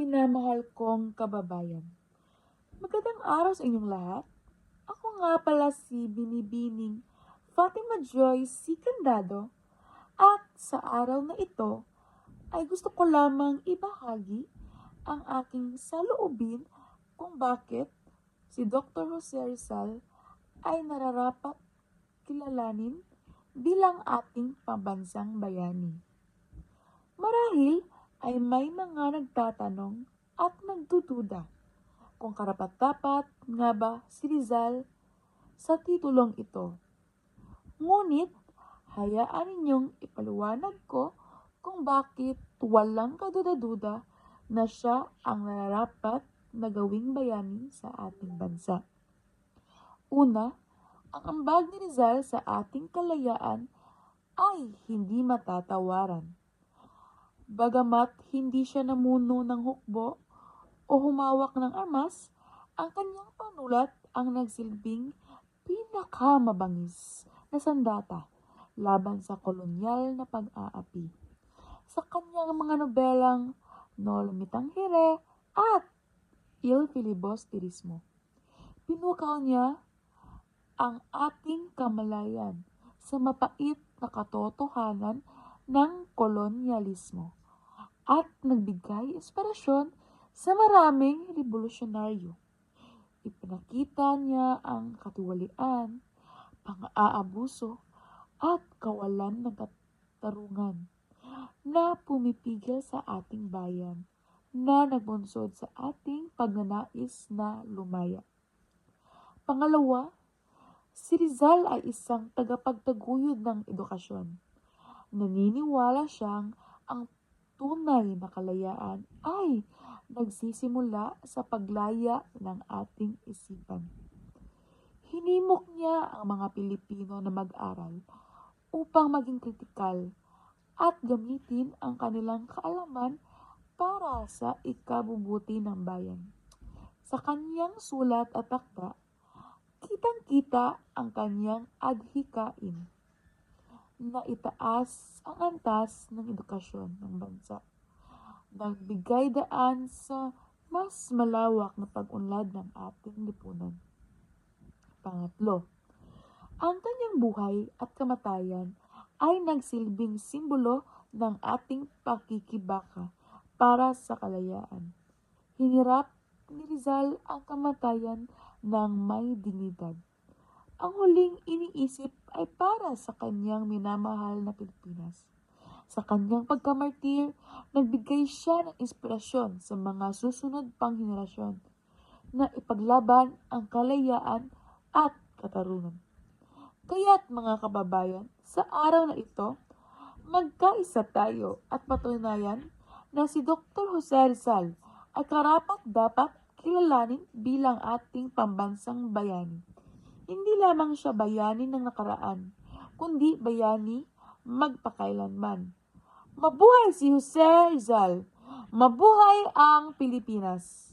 Minamahal kong kababayan. Magandang araw sa inyong lahat. Ako nga pala si Binibining Fatima Joy C. Candado at sa araw na ito ay gusto ko lamang ibahagi ang aking saloobin kung bakit si Dr. Jose Rizal ay nararapat kilalanin bilang ating pambansang bayani. Marahil ay may mga nagtatanong at nagdududa kung karapat-dapat nga ba si Rizal sa titulong ito. Ngunit, hayaan ninyong ipaliwanag ko kung bakit walang kaduda-duda na siya ang nararapat na gawing bayani sa ating bansa. Una, ang ambag ni Rizal sa ating kalayaan ay hindi matatawaran. Bagamat hindi siya namuno ng hukbo o humawak ng armas, ang kanyang panulat ang nagsilbing pinakamabangis na sandata laban sa kolonyal na pag-aapi. Sa kanyang mga nobelang No Lumitang Hire at Il Filibusterismo, pinukaw niya ang ating kamalayan sa mapait na katotohanan ng kolonyalismo at nagbigay inspirasyon sa maraming revolusyonaryo. Ipinakita niya ang katiwalian, pang-aabuso at kawalan ng katarungan na pumipigil sa ating bayan na nagbunsod sa ating pagnanais na lumaya. Pangalawa, si Rizal ay isang tagapagtaguyod ng edukasyon. Naniniwala siyang ang tunay na kalayaan ay nagsisimula sa paglaya ng ating isipan. Hinimok niya ang mga Pilipino na mag-aral upang maging kritikal at gamitin ang kanilang kaalaman para sa ikabubuti ng bayan. Sa kanyang sulat at akda, kitang-kita ang kanyang adhikain na itaas ang antas ng edukasyon ng bansa. Nagbigay daan sa mas malawak na pag-unlad ng ating lipunan. Pangatlo, ang kanyang buhay at kamatayan ay nagsilbing simbolo ng ating pakikibaka para sa kalayaan. Hinirap ni Rizal ang kamatayan ng may dignidad. Ang huling iniisip ay para sa kanyang minamahal na Pilipinas. Sa kanyang pagkamartir, nagbigay siya ng inspirasyon sa mga susunod pang henerasyon na ipaglaban ang kalayaan at katarungan. Kaya't mga kababayan, sa araw na ito, magkaisa tayo at patunayan na si Dr. Jose Rizal ay karapat-dapat kilalanin bilang ating pambansang bayani. Hindi lamang siya bayani ng nakaraan, kundi bayani magpakailanman. Mabuhay si Jose Rizal! Mabuhay ang Pilipinas!